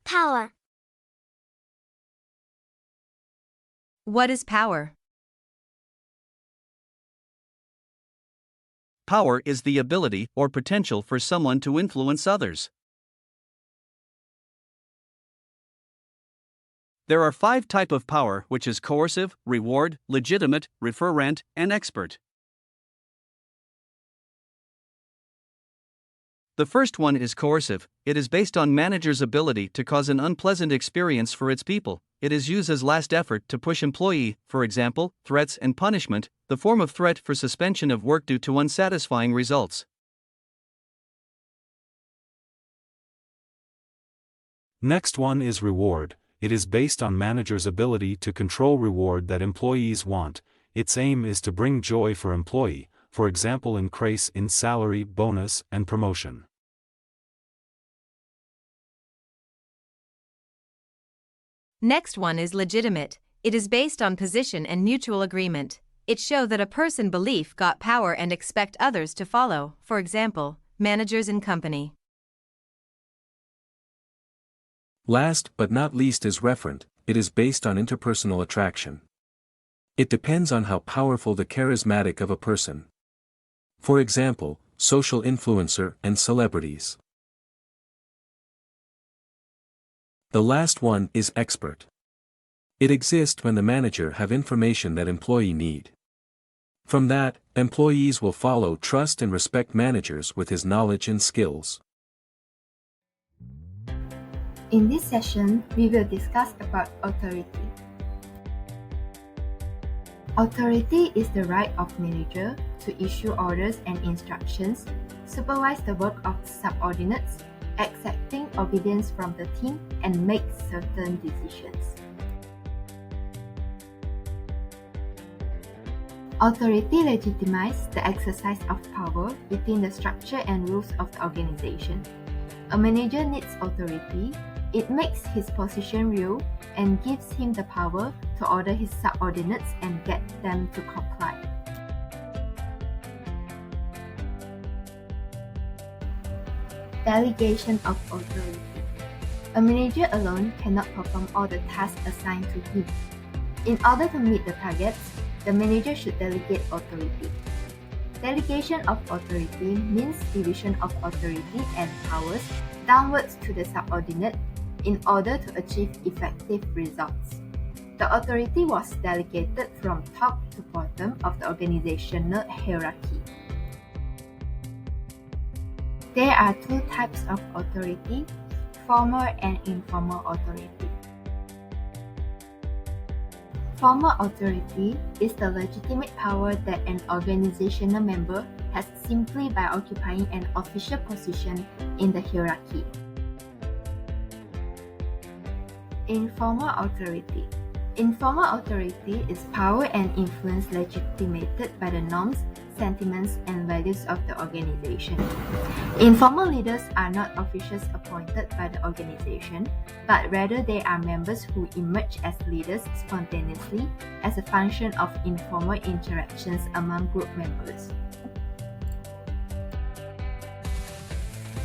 Power. What is power? Power is the ability or potential for someone to influence others. There are 5 types of power, which is coercive, reward, legitimate, referent, and expert. The first one is coercive. It is based on manager's ability to cause an unpleasant experience for its people. It is used as last effort to push employee, for example, threats and punishment, the form of threat for suspension of work due to unsatisfying results. Next one is reward. It is based on manager's ability to control reward that employees want. Its aim is to bring joy for employee, for example increase in salary, bonus, and promotion. Next one is legitimate. It is based on position and mutual agreement. It shows that a person belief got power and expect others to follow, for example, managers in company. Last but not least is referent. It is based on interpersonal attraction. It depends on how powerful the charismatic of a person. For example, social influencer and celebrities. The last one is expert. It exists when the manager have information that employee need. From that, employees will follow, trust and respect managers with his knowledge and skills. In this session, we will discuss about authority. Authority is the right of manager to issue orders and instructions, supervise the work of subordinates, accepting obedience from the team, and make certain decisions. Authority legitimizes the exercise of power within the structure and rules of the organization. A manager needs authority. It makes his position real and gives him the power to order his subordinates and get them to comply. Delegation of authority. A manager alone cannot perform all the tasks assigned to him. In order to meet the targets, the manager should delegate authority. Delegation of authority means division of authority and powers downwards to the subordinate in order to achieve effective results. The authority was delegated from top to bottom of the organizational hierarchy. There are 2 types of authority, formal and informal authority. Formal authority is the legitimate power that an organizational member has simply by occupying an official position in the hierarchy. Informal authority. Informal authority is power and influence legitimated by the norms, sentiments, and values of the organization. Informal leaders are not officials appointed by the organization, but rather they are members who emerge as leaders spontaneously as a function of informal interactions among group members.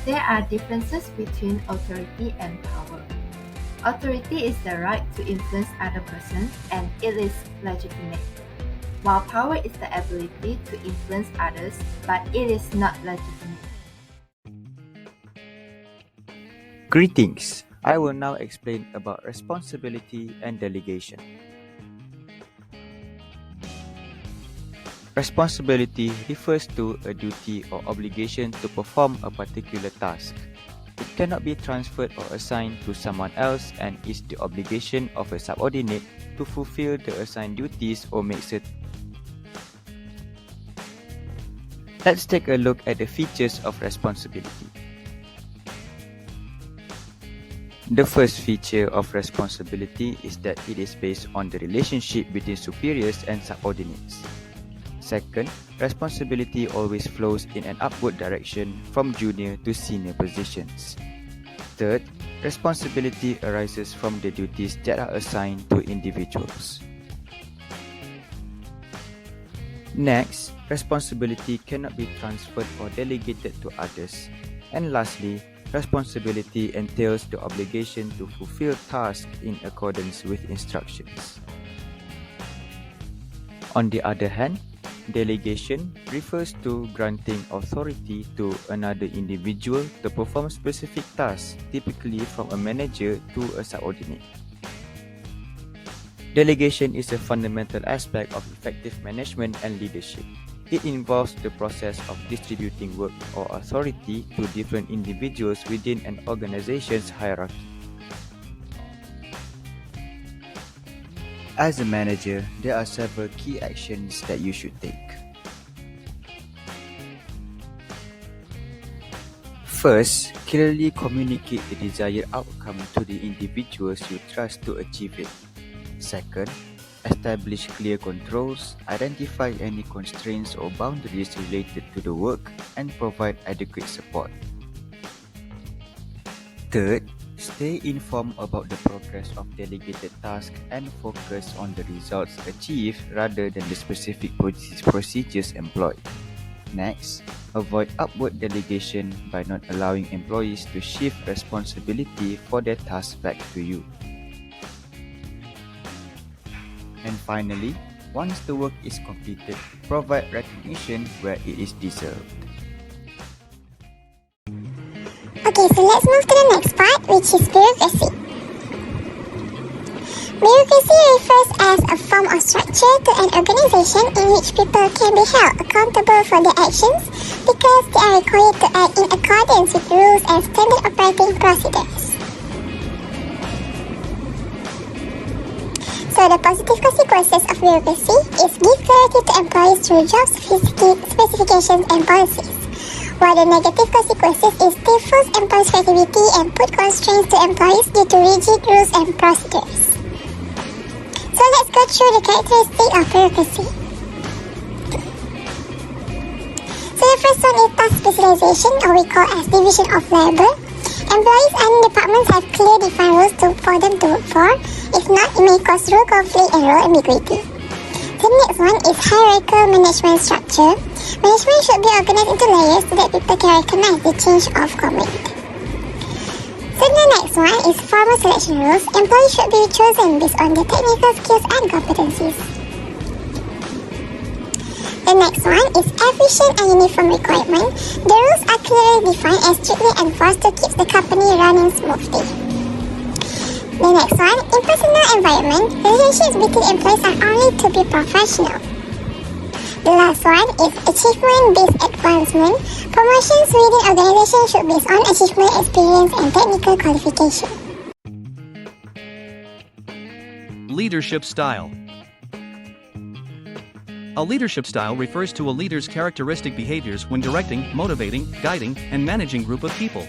There are differences between authority and power. Authority is the right to influence other persons and it is legitimate, while power is the ability to influence others, but it is not legitimate. Greetings! I will now explain about responsibility and delegation. Responsibility refers to a duty or obligation to perform a particular task. It cannot be transferred or assigned to someone else and is the obligation of a subordinate to fulfill the assigned duties or make certain. Let's take a look at the features of responsibility. The first feature of responsibility is that it is based on the relationship between superiors and subordinates. Second, responsibility always flows in an upward direction from junior to senior positions. Third, responsibility arises from the duties that are assigned to individuals. Next, responsibility cannot be transferred or delegated to others. And lastly, Responsibility entails the obligation to fulfill tasks in accordance with instructions. On the other hand, delegation refers to granting authority to another individual to perform specific tasks, typically from a manager to a subordinate. Delegation is a fundamental aspect of effective management and leadership. It involves the process of distributing work or authority to different individuals within an organization's hierarchy. As a manager, there are several key actions that you should take. First, clearly communicate the desired outcome to the individuals you trust to achieve it. Second, establish clear controls, identify any constraints or boundaries related to the work, and provide adequate support. Third, stay informed about the progress of delegated tasks and focus on the results achieved rather than the specific procedures employed. Next, avoid upward delegation by not allowing employees to shift responsibility for their tasks back to you. And finally, once the work is completed, provide recognition where it is deserved. Okay, so let's move to the next part, which is bureaucracy. Bureaucracy refers as a form of structure to an organization in which people can be held accountable for their actions because they are required to act in accordance with rules and standard operating procedures. So the positive consequences of bureaucracy is give clarity to employees through job specifications and policies, while the negative consequences is stifles employees' creativity and put constraints to employees due to rigid rules and procedures. So let's go through the characteristics of bureaucracy. So the first one is task specialization, or we call as division of labor. Employees and departments have clear defined rules for them to work for. If not, it may cause rule conflict and role ambiguity. The next one is hierarchical management structure. Management should be organized into layers so that people can recognize the change of command. So the next one is formal selection rules. Employees should be chosen based on their technical skills and competencies. The next one is efficient and uniform requirement. The rules are clearly defined and strictly enforced to keep the company running smoothly. The next one, in personal environment, relationships between employees are only to be professional. The last one is achievement-based advancement. Promotions within organizations should be based on achievement, experience, and technical qualification. Leadership style. A leadership style refers to a leader's characteristic behaviors when directing, motivating, guiding, and managing a group of people.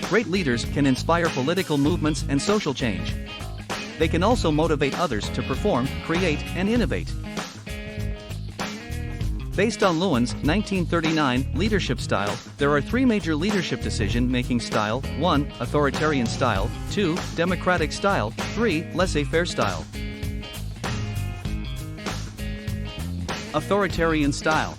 Great leaders can inspire political movements and social change. They can also motivate others to perform, create, and innovate. Based on Lewin's 1939 leadership style, there are three major leadership decision-making style: 1. Authoritarian style, 2. Democratic style, 3. Laissez-faire style. Authoritarian style.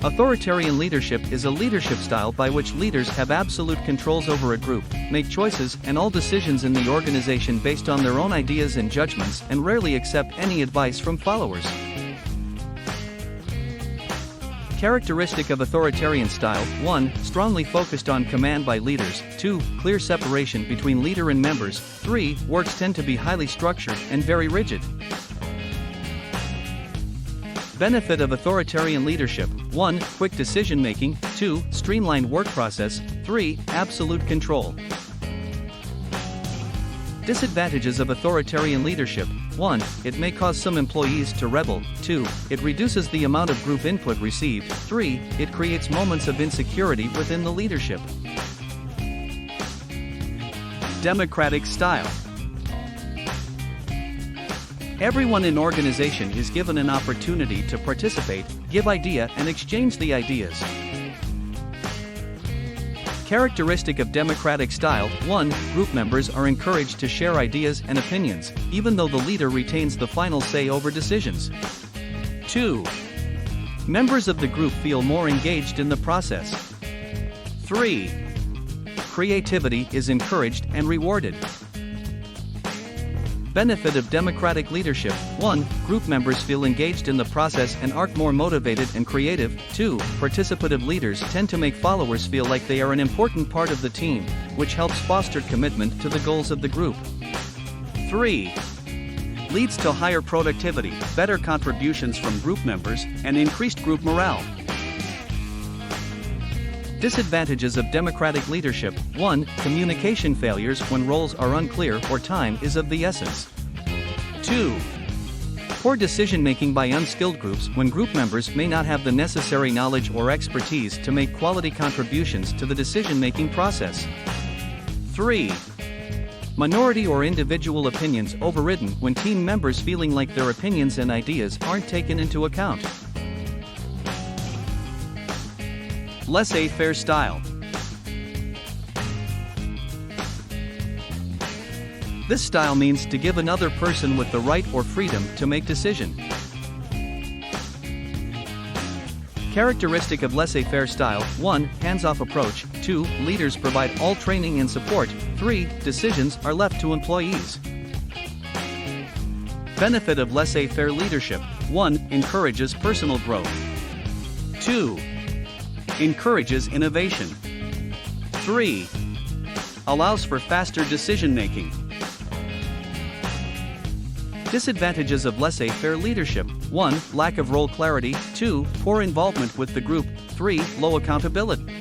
Authoritarian leadership is a leadership style by which leaders have absolute controls over a group, make choices and all decisions in the organization based on their own ideas and judgments, and rarely accept any advice from followers. Characteristic of authoritarian style: 1. Strongly focused on command by leaders, 2. Clear separation between leader and members, 3. Works tend to be highly structured and very rigid. Benefit of authoritarian leadership: 1. Quick decision-making, 2. Streamlined work process, 3. Absolute control. Disadvantages of authoritarian leadership: 1. It may cause some employees to rebel, 2. It reduces the amount of group input received, 3. It creates moments of insecurity within the leadership. Democratic style. Everyone in organization is given an opportunity to participate, give idea and exchange the ideas. Characteristic of democratic style: 1. Group members are encouraged to share ideas and opinions, even though the leader retains the final say over decisions. 2. Members of the group feel more engaged in the process. 3. Creativity is encouraged and rewarded. Benefit of democratic leadership. 1. Group members feel engaged in the process and are more motivated and creative. 2. Participative leaders tend to make followers feel like they are an important part of the team, which helps foster commitment to the goals of the group. 3. Leads to higher productivity, better contributions from group members, and increased group morale. Disadvantages of democratic leadership. 1. Communication failures when roles are unclear or time is of the essence. 2. Poor decision-making by unskilled groups when group members may not have the necessary knowledge or expertise to make quality contributions to the decision-making process. 3. Minority or individual opinions overridden when team members feeling like their opinions and ideas aren't taken into account. Laissez-faire style. This style means to give another person with the right or freedom to make decision. Characteristic of laissez-faire style. 1. Hands-off approach. 2. Leaders provide all training and support. 3. Decisions are left to employees. Benefit of laissez-faire leadership. 1. Encourages personal growth. 2. Encourages innovation. 3. Allows for faster decision-making. Disadvantages of laissez-faire leadership. 1. Lack of role clarity. 2. Poor involvement with the group. 3. Low accountability.